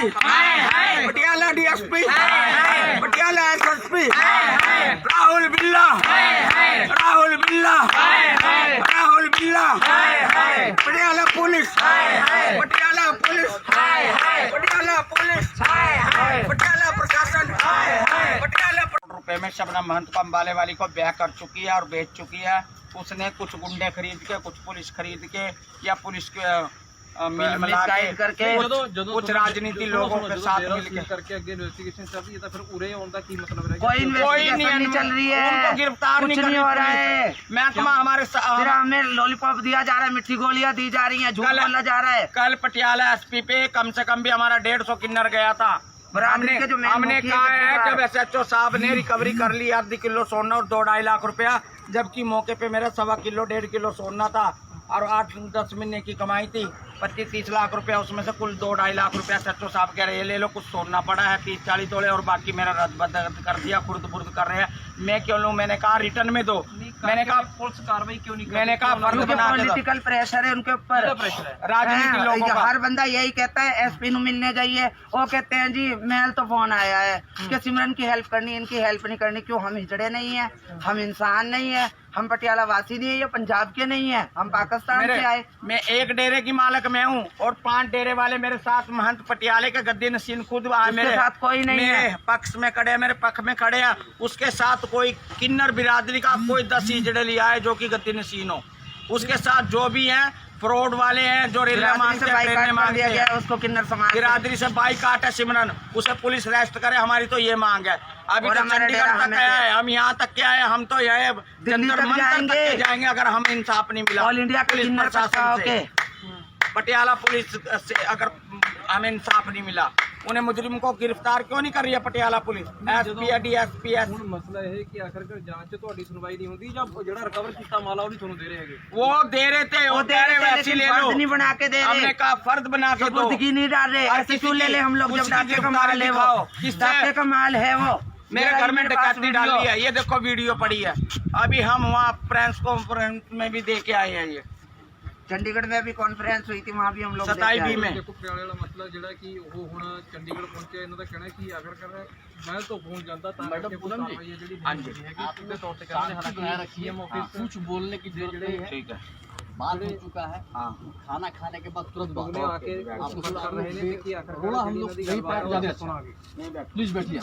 Patiala DSP, Patiala SSP, Rahul बिल्ला, राहुल बिल्ला, राहुल बिल्ला, Patiala police, Patiala police, Patiala police, Patiala प्रशासन, पटियाला रुपए में शबनम महंत को अम्बाले वाली को ब्याह कर चुकी है और बेच चुकी है। उसने कुछ गुंडे खरीद के, कुछ पुलिस खरीद के या पुलिस के मिल मिला करके कुछ राजनीति लोगों के साथ मिलकर करके आगे इन्वेस्टिगेशन चल रही है। तो फिर उरे होने की मतलब है कोई नहीं चल रही है, उनको गिरफ्तार नहीं हो रहा है। महकमा हमारे फिर हमें लॉलीपॉप दिया जा रहा है, मिट्टी गोलियां दी जा रही हैं, झूठ बोला जा रहा है। कल पटियाला एसपी पे कम से कम भी हमारा 150 किन्नर गया था। हमने कहा है जब SHO साहब ने रिकवरी कर ली आधी किलो सोना और 2-2.5 लाख रुपया, जबकि मौके पे मेरा 1.25 किलो 1.5 किलो सोना था और 8-10 महीने की कमाई थी, 25-30 लाख रुपया, उसमें से कुल 2-2.5 लाख रुपया SHO साहब कह रहे हैं ले लो, कुछ सोना पड़ा है 30-40 तोले और बाकी मेरा रद्द कर दिया, खुर्द बुर्द कर रहे हैं। मैं क्यों लूँ? मैंने कहा रिटर्न में दो। मैंने कहा पुलिस कार्रवाई क्यों नहीं? मैंने कहा फर्ज बना के दो। पॉलिटिकल प्रेशर है उनके ऊपर, राजनीति लोगों का। हर बंदा यही कहता है SP नु मिलने जाइए, वो कहते हैं जी महल तो फोन आया है कि सिमरन की हेल्प करनी, इनकी हेल्प नहीं करनी। क्यों? हम हिजड़े नहीं है, हम इंसान नहीं है, हम पटियाला वासी नहीं है, ये पंजाब के नहीं है, हम पाकिस्तान से आए। मैं एक डेरे की मालक मैं हूँ और 5 डेरे वाले मेरे साथ महंत पटियाले के गद्दी नसीन खुद मेरे साथ कोई नहीं है, पक्ष में खड़े, मेरे पक्ष में खड़े हैं। उसके साथ कोई किन्नर बिरादरी का कोई 10 हिजड़े लिया है जो कि गद्दी नसीन हो। उसके साथ जो भी हैं फ्रॉड वाले हैं जो रेलवे मांगते हैं, उसको किन्नर समाज बिरादरी से बाइकाट है सिमरन, उसे पुलिस अरेस्ट करे, हमारी तो ये मांग है। अभी तो चंडीगढ़ तक आया है, हम यहाँ तक क्या है, हम तो यह जंतर मंतर तक जाएंगे अगर हम इंसाफ नहीं मिला ऑल इंडिया पुलिस प्रशासन से, पटियाला पुलिस से अगर हमें इंसाफ नहीं मिला। उन्हें मुजरिम को गिरफ्तार क्यों नहीं कर रही है पटियाला पुलिस? SP DSP मसला है कि आखिरकार जांच तो सुनवाई नहीं होती, जब जो रिकवर किया माल वो नहीं दे रहे, वो दे रहे थे, वो दे रहे वैसे ले लो, नहीं बना के दे रहे। हमने कहा फर्द बना के दो, नहीं डाल रहे, ऐसे क्यों ले ले हम लोग जब डाके का माल है, वो किस डाके का माल है, वो मेरे घर में डकैती डाली है। ये देखो वीडियो पड़ी है, अभी हम वहाँ प्रेस कॉन्फ्रेंस में भी दे के आए हैं। ये चंडीगढ़ में भी कॉन्फ्रेंस हुई थी, वहाँ भी हम लोग 27 में देखो पटियाले वाला मसला ਜਿਹੜਾ ਕਿ ਉਹ ਹੁਣ ਚੰਡੀਗੜ੍ਹ ਪਹੁੰਚਿਆ। ਇਹਨਾਂ ਦਾ ਕਹਿਣਾ ਕਿ ਆਖਰਕਾਰ ਮੈਂ ਤਾਂ ਪਹੁੰਚ ਜਾਂਦਾ ਤਾਂ ਕਿ ਕੋਈ ਕਾਰਵਾਈ ਹੈ ਜਿਹੜੀ ਨਹੀਂ ਹੋਈ ਹੈਗੀ। आपके तौर पे कहने हालांकि रखी है मौके पे कुछ बोलने की जरूरत नहीं है, ठीक है, बात हो चुका है। खाना खाने के बाद तुरंत बात आके आपको कर रहे हैं कि आखिरकार हम लोग सही पैर जाने सुनागे। प्लीज बैठिए।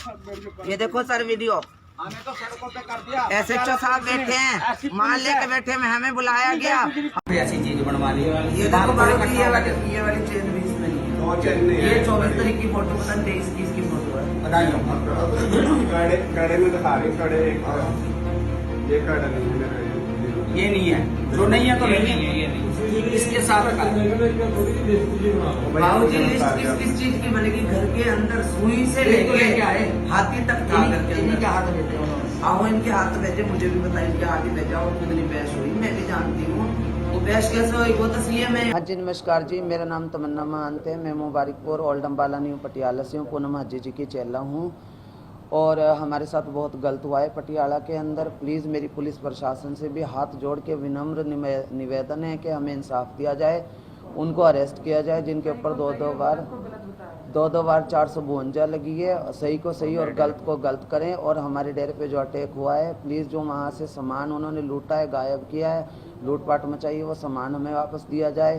ये देखो सर वीडियो, हमें तो सड़कों पे कर दिया, SHO साहब बैठे हैं, माल लेके बैठे में हमें बुलाया गया, ऐसी चीज बनवा ली। ये देखो बाबू ये वाली चेन भी इसमें नहीं है, ये 24 तारीख की फोटो, पता नहीं 23 की फोटो है, कड़े में दिखा रही, कड़े ये कड़ा नहीं है, ये नहीं है, जो नहीं है तो नहीं है, ये नहीं, इसके साथ का बाबू जी लिस्ट किस चीज की बनेगी? घर के अंदर सुई से लेके आए हाथी तक था, इनके हाथ भेजे, आओ इनके हाथ भेजे, मुझे भी बताइए इनके हाथ भेजा और कितनी बहस हुई, मैं भी जानती हूँ वो बहस कैसे हुई, वो तो सीएम है। हाँ जी नमस्कार जी, मेरा नाम तमन्ना महंत है, मैं मुबारकपुर ओल्ड अम्बाला न्यू पटियाला से हूँ, पूनम हाजी जी की चेला हूँ और हमारे साथ बहुत गलत हुआ है पटियाला के अंदर। प्लीज़ मेरी पुलिस प्रशासन से भी हाथ जोड़ के विनम्र निवेदन है कि हमें इंसाफ दिया जाए, उनको अरेस्ट किया जाए जिनके ऊपर दो दो बार 452 लगी है। सही को सही और गलत को गलत करें। और हमारे डेरे पे जो अटैक हुआ है, प्लीज़ जो वहाँ से सामान उन्होंने लूटा है, गायब किया है, लूटपाट मचाई है, वो सामान हमें वापस दिया जाए,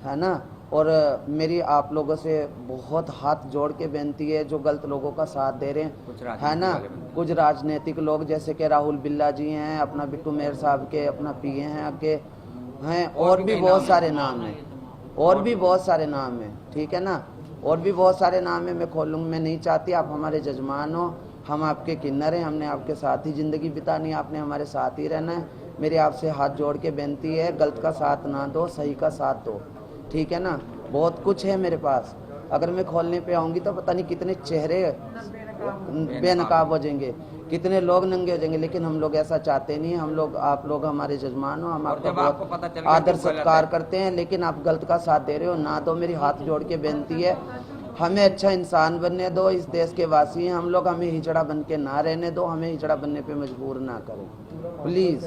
है ना। और मेरी आप लोगों से बहुत हाथ जोड़ के बेनती है, जो गलत लोगों का साथ दे रहे हैं, है ना, कुछ राजनीतिक लोग जैसे कि राहुल बिल्ला जी हैं, अपना बिट्टू मेयर साहब के अपना PA हैं आगे हैं, और भी बहुत सारे नाम हैं, और भी बहुत सारे नाम हैं, ठीक है ना, और भी बहुत सारे नाम हैं। मैं खोलूँगा, मैं नहीं चाहती, आप हमारे जजमान हो, हम आपके किन्नर हैं, हमने आपके साथ ही ज़िंदगी बितानी है, आपने हमारे साथ ही रहना है। मेरी आपसे हाथ जोड़ के बेनती है, गलत का साथ ना दो, सही का साथ दो, ठीक है ना। बहुत कुछ है मेरे पास, अगर मैं खोलने पे आऊँगी तो पता नहीं कितने चेहरे बेनकाब हो जाएंगे, कितने लोग नंगे हो जाएंगे, लेकिन हम लोग ऐसा चाहते नहीं। हम लोग, आप लोग हमारे जजमान हो, हम आपका बहुत आदर सत्कार करते हैं, लेकिन आप गलत का साथ दे रहे हो, ना दो। मेरी हाथ जोड़ के बेनती है, हमें अच्छा इंसान बनने दो, इस देश के वासी हैं हम लोग, हमें हिजड़ा बन के ना रहने दो, हमें हिजड़ा बनने पे मजबूर ना करें प्लीज़।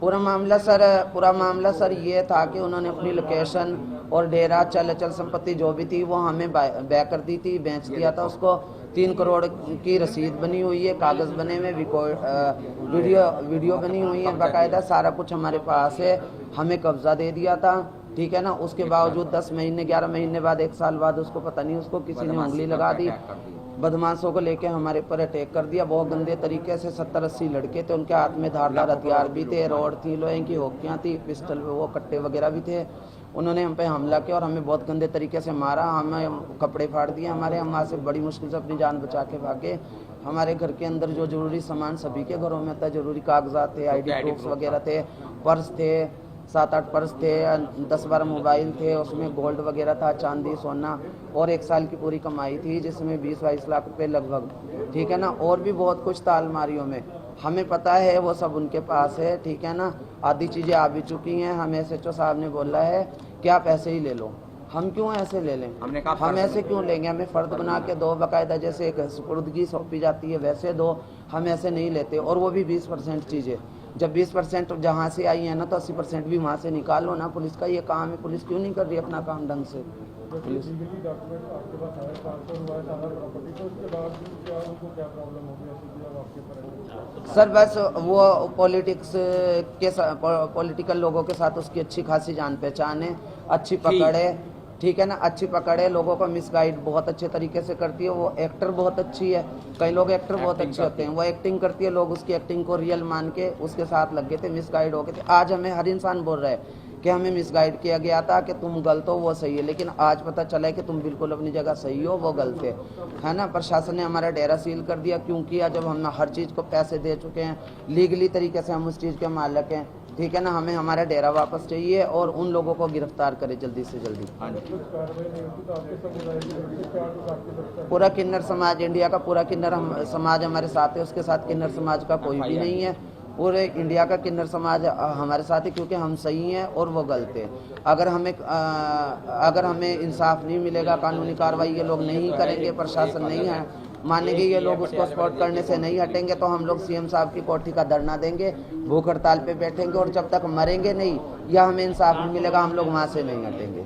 पूरा मामला सर ये था कि उन्होंने अपनी लोकेशन और डेरा चल संपत्ति जो भी थी वो हमें बैक कर दी थी, बेच दिया था उसको। 3 करोड़ की रसीद बनी हुई है, कागज़ बने हुए, वीडियो बनी हुई है बाकायदा, सारा कुछ हमारे पास है। हमें कब्जा दे दिया था, ठीक है ना। उसके बावजूद 10 महीने 11 महीने बाद 1 साल बाद उसको पता नहीं उसको किसी ने उंगली लगा दी, बदमाशों को लेके हमारे ऊपर अटैक कर दिया बहुत गंदे तरीके से। 70-80 लड़के थे, उनके हाथ में धारदार हथियार भी थे, रॉड थी, लोहे की होकियाँ थी, पिस्टल वो कट्टे वगैरह भी थे। उन्होंने हम पे हमला किया और हमें बहुत गंदे तरीके से मारा, हमें कपड़े फाड़ दिए हमारे। हम वहाँ से बड़ी मुश्किल से अपनी जान बचा के भागे। हमारे घर के अंदर जो जरूरी सामान सभी के घरों में था, जरूरी कागजात थे, ID प्रूफ वगैरह थे, पर्स थे, 7-8 पर्स थे, 10-12 मोबाइल थे, उसमें गोल्ड वगैरह था, चांदी सोना, और 1 साल की पूरी कमाई थी जिसमें 20-22 लाख रुपए लगभग, ठीक है ना। और भी बहुत कुछ था अलमारियों में, हमें पता है वो सब उनके पास है, ठीक है ना। आधी चीज़ें आ भी चुकी हैं। हमें SHO साहब ने बोला है कि आप ऐसे ही ले लो। हम क्यों ऐसे ले लें, हम ऐसे क्यों लेंगे, हमें फ़र्द बना के दो बाकायदा, जैसे एक सुपुर्दगी सौंपी जाती है वैसे दो, हम ऐसे नहीं लेते। और वो भी 20% चीज़ें, जब 20% जहाँ से आई है ना तो 80% भी वहाँ से निकालो ना। पुलिस का ये काम है, पुलिस क्यों नहीं कर रही अपना काम ढंग से। पुलिस सर बस वो पॉलिटिकल लोगों के साथ उसकी अच्छी खासी जान पहचान है, अच्छी पकड़ है, ठीक है ना, अच्छी पकड़ है, लोगों को मिसगाइड बहुत अच्छे तरीके से करती है। वो एक्टर बहुत अच्छी है, कई लोग एक्टर बहुत अच्छे होते हैं, वो एक्टिंग करती है, लोग उसकी एक्टिंग को रियल मान के उसके साथ लग गए थे, मिसगाइड हो गए थे। आज हमें हर इंसान बोल रहा है कि हमें मिसगाइड किया गया था, कि तुम गलत हो वो सही है, लेकिन आज पता चला है कि तुम बिल्कुल अपनी जगह सही हो, वो गलत है ना। प्रशासन ने हमारा डेरा सील कर दिया, क्यों किया, जब हम हर चीज़ को पैसे दे चुके हैं, लीगली तरीके से हम उस चीज़ के मालिक हैं, ठीक है ना। हमें हमारा डेरा वापस चाहिए और उन लोगों को गिरफ्तार करें जल्दी से जल्दी। पूरा किन्नर समाज, इंडिया का पूरा किन्नर समाज हमारे साथ है, उसके साथ किन्नर समाज का कोई भी नहीं है। पूरे इंडिया का किन्नर समाज हमारे साथ है, क्योंकि हम सही हैं और वो गलत है। अगर हमें इंसाफ नहीं मिलेगा, कानूनी कार्रवाई ये लोग नहीं करेंगे, प्रशासन नहीं है मानेंगे, ये लोग उसको सपोर्ट करने से नहीं हटेंगे, तो हम लोग CM साहब की कोठी का धरना देंगे, भूख हड़ताल पे बैठेंगे, और जब तक मरेंगे नहीं या हमें इंसाफ नहीं मिलेगा हम लोग वहाँ से नहीं हटेंगे।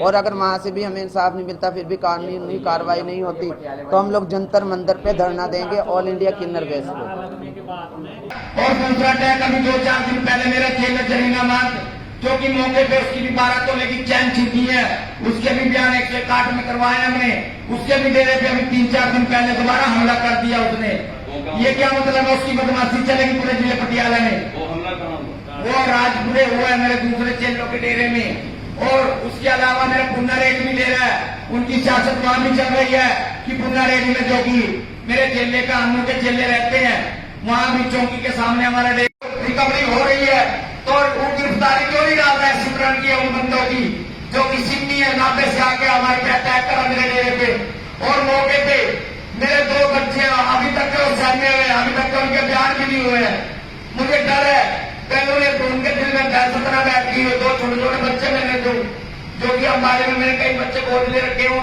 और अगर वहाँ से भी हमें इंसाफ नहीं मिलता, फिर भी कानूनी कार्रवाई नहीं होती, तो हम लोग जंतर मंदिर पे धरना देंगे, ऑल इंडिया किन्नर बेस पे। और दूसरा टैग अभी 2-4 दिन पहले मेरे जेल में जरीना मात, जो कि मौके पे उसकी भी 12 तोले की चैन छीनी है, उसके भी बयान 161 में करवाए हमने। उसके भी डेरे पे अभी 3-4 दिन पहले दोबारा हमला कर दिया उसने। ये क्या मतलब है, उसकी बदमाशी चलेगी पूरे जिले पटियाला में। वो राजपुरे हुआ है मेरे दूसरे चेलों के डेरे में, और उसके अलावा मेरा पुन्ना रेट भी ले रहा है। उनकी सियासत वहां भी चल रही है कि पुन्ना रेट में जो कि मेरे चेले का हम के चेले रहते हैं, वहां भी चौकी के सामने हमारा रिकवरी हो रही है। तो वो गिरफ्तारी क्यों नहीं डाल रहा है सिमरन की, उन बंदों की जो कि सिन्नी है, नापे से आके हमारे पे अटैक करा मेरे डेरे पे। और मौके पे मेरे 2 बच्चे अभी तक के सामने हुए, अभी तक के उनके बयान भी नहीं हुए हैं। मुझे डर है कल उनके दिल में 10-17 बैठ गई, 2 छोटे-छोटे बच्चे मैंने जो कि हमारे में मेरे कई बच्चे गोद ले रखे हों।